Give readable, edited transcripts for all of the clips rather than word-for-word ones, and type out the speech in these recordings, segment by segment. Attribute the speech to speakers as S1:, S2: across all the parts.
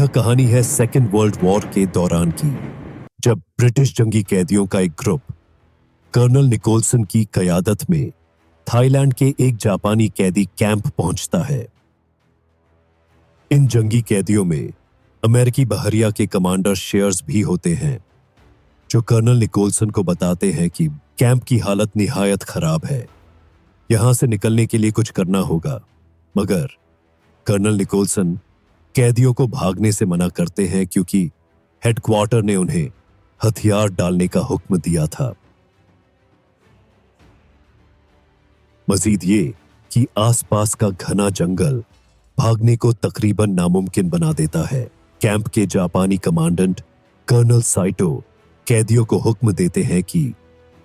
S1: यह कहानी है सेकेंड वर्ल्ड वॉर के दौरान की, जब ब्रिटिश जंगी कैदियों का एक ग्रुप कर्नल निकोलसन की क़यादत में थाईलैंड के एक जापानी कैदी कैंप पहुंचता है। इन जंगी कैदियों में अमेरिकी बहरिया के कमांडर शेयर्स भी होते हैं, जो कर्नल निकोलसन को बताते हैं कि कैंप की हालत निहायत खराब है, यहां से निकलने के लिए कुछ करना होगा। मगर कर्नल निकोलसन कैदियों को भागने से मना करते हैं क्योंकि हेडक्वार्टर ने उन्हें हथियार डालने का हुक्म दिया था। मजीद ये कि आसपास का घना जंगल भागने को तकरीबन नामुमकिन बना देता है। कैंप के जापानी कमांडेंट कर्नल साइटो कैदियों को हुक्म देते हैं कि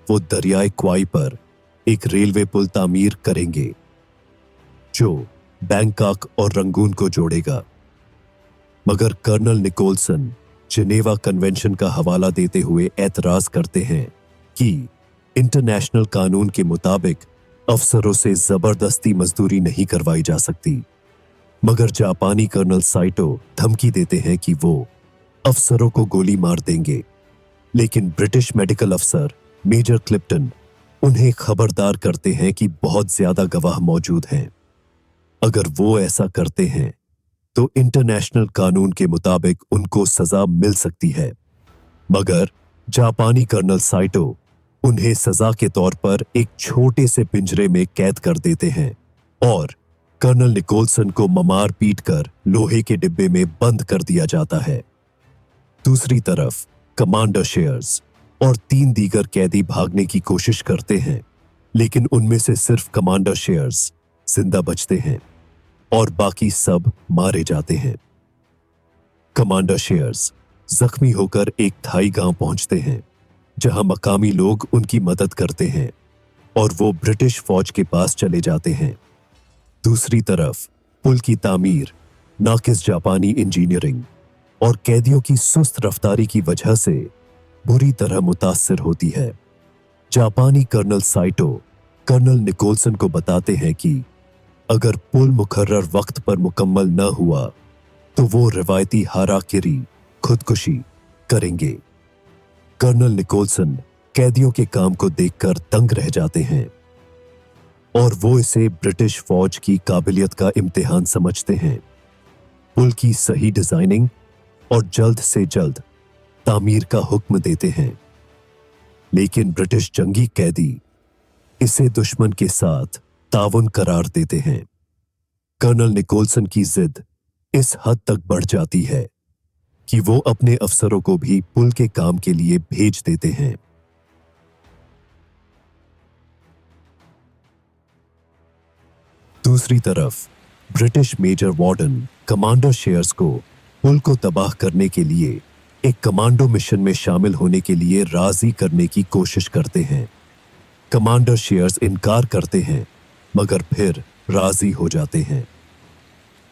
S1: वो दरियाए क्वाई पर एक रेलवे पुल तामीर करेंगे जो बैंकॉक और रंगून को जोड़ेगा। मगर कर्नल निकोलसन जिनेवा कन्वेंशन का हवाला देते हुए एतराज करते हैं कि इंटरनेशनल कानून के मुताबिक अफसरों से जबरदस्ती मजदूरी नहीं करवाई जा सकती। मगर जापानी कर्नल साइटो धमकी देते हैं कि वो अफसरों को गोली मार देंगे। लेकिन ब्रिटिश मेडिकल अफसर मेजर क्लिप्टन उन्हें खबरदार करते हैं कि बहुत ज्यादा गवाह मौजूद हैं। अगर वो ऐसा करते हैं तो इंटरनेशनल कानून के मुताबिक उनको सजा मिल सकती है। मगर जापानी कर्नल साइटो उन्हें सजा के तौर पर एक छोटे से पिंजरे में कैद कर देते हैं और कर्नल निकोलसन को ममार पीटकर लोहे के डिब्बे में बंद कर दिया जाता है। दूसरी तरफ कमांडर शेयर्स और 3 दीगर कैदी भागने की कोशिश करते हैं, लेकिन उनमें से सिर्फ कमांडर शेयर्स जिंदा बचते हैं और बाकी सब मारे जाते हैं। कमांडर शेयर्स जख्मी होकर एक थाई गांव पहुंचते हैं, जहां मकामी लोग उनकी मदद करते हैं और वो ब्रिटिश फौज के पास चले जाते हैं। दूसरी तरफ पुल की तामीर, नाकिस जापानी इंजीनियरिंग और कैदियों की सुस्त रफ्तारी की वजह से बुरी तरह मुतासिर होती है। जापानी कर्नल साइटो कर्नल निकोलसन को बताते हैं कि अगर पुल मुकर्रर वक्त पर मुकम्मल न हुआ तो वो रिवायती हाराकिरी खुदकुशी करेंगे। कर्नल निकोलसन कैदियों के काम को देखकर दंग रह जाते हैं और वो इसे ब्रिटिश फौज की काबिलियत का इम्तिहान समझते हैं। पुल की सही डिजाइनिंग और जल्द से जल्द तामीर का हुक्म देते हैं, लेकिन ब्रिटिश जंगी कैदी इसे दुश्मन के साथ ताउन करार देते हैं। कर्नल निकोलसन की जिद इस हद तक बढ़ जाती है कि वो अपने अफसरों को भी पुल के काम के लिए भेज देते हैं। दूसरी तरफ ब्रिटिश मेजर वार्डन कमांडर शेयर्स को पुल को तबाह करने के लिए एक कमांडो मिशन में शामिल होने के लिए राजी करने की कोशिश करते हैं। कमांडर शेयर्स इनकार करते हैं, मगर फिर राजी हो जाते हैं।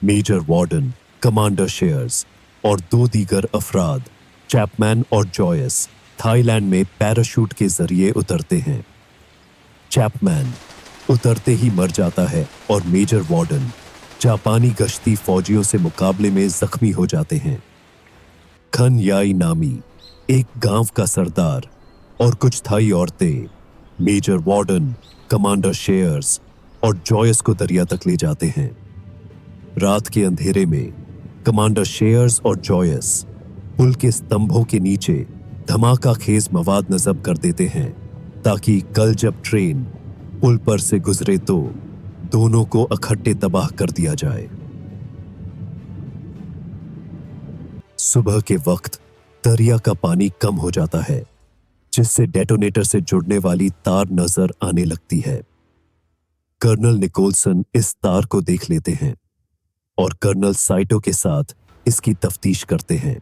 S1: मेजर वार्डन, कमांडर शेयर्स और 2 दीगर अफराद चैपमैन और जॉयस थाईलैंड में पैराशूट के जरिए उतरते हैं। चैपमैन उतरते ही मर जाता है और मेजर वार्डन जापानी गश्ती फौजियों से मुकाबले में जख्मी हो जाते हैं। खन याई नामी एक गांव का सरदार और कुछ थाई औरतें मेजर वार्डन, कमांडर शेयर्स और जॉयस को दरिया तक ले जाते हैं। रात के अंधेरे में कमांडर शेयर्स और जॉयस पुल के स्तंभों के नीचे धमाका खेज मवाद नस्ब कर देते हैं, ताकि कल जब ट्रेन पुल पर से गुजरे तो दोनों को इकट्ठे तबाह कर दिया जाए। सुबह के वक्त दरिया का पानी कम हो जाता है, जिससे डेटोनेटर से जुड़ने वाली तार नजर आने लगती है। कर्नल निकोलसन इस तार को देख लेते हैं और कर्नल साइटो के साथ इसकी तफ्तीश करते हैं।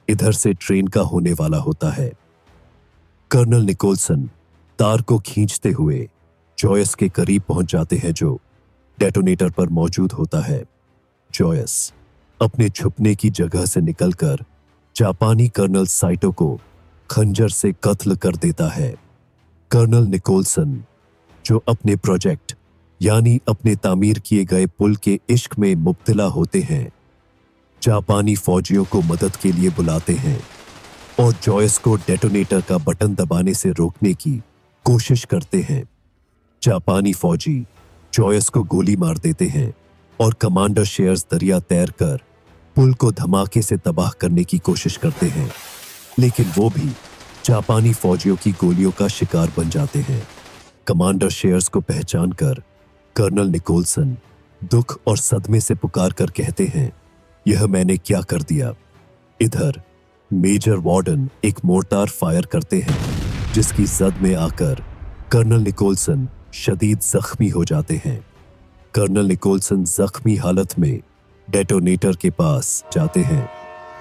S1: इधर से ट्रेन का होने वाला होता है। कर्नल निकोलसन तार को खींचते हुए जॉयस के करीब पहुंच जाते हैं, जो डेटोनेटर पर मौजूद होता है। जॉयस अपने छुपने की जगह से निकलकर जापानी कर्नल साइटो को खंजर से कत्ल कर देता है। कर्नल निकोलसन, जो अपने प्रोजेक्ट यानी अपने तामीर किए गए पुल के इश्क में मुब्तला होते हैं, जापानी फौजियों को मदद के लिए बुलाते हैं और जॉयस को डेटोनेटर का बटन दबाने से रोकने की कोशिश करते हैं। जापानी फौजी जॉयस को गोली मार देते हैं और कमांडर शेयर्स दरिया तैरकर पुल को धमाके से तबाह करने की कोशिश करते हैं, लेकिन वो भी जापानी फौजियों की गोलियों का शिकार बन जाते हैं। कमांडर शेयर्स को पहचानकर कर्नल निकोलसन दुख और सदमे से पुकार कर कहते हैं, यह मैंने क्या कर दिया। इधर मेजर वार्डन एक मोर्टार फायर करते हैं, जिसकी जद में आकर कर्नल निकोलसन शदीद जख्मी हो जाते हैं। कर्नल निकोलसन जख्मी हालत में डेटोनेटर के पास जाते हैं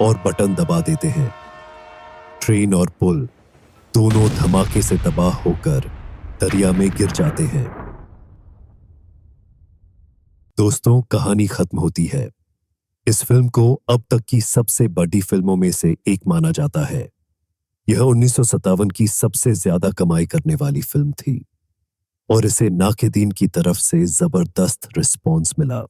S1: और बटन दबा देते हैं। ट्रेन और पुल दोनों धमाके से तबाह होकर दरिया में गिर जाते हैं। दोस्तों, कहानी खत्म होती है। इस फिल्म को अब तक की सबसे बड़ी फिल्मों में से एक माना जाता है। यह 1957 की सबसे ज्यादा कमाई करने वाली फिल्म थी और इसे नाकिदीन की तरफ से जबरदस्त रिस्पॉन्स मिला।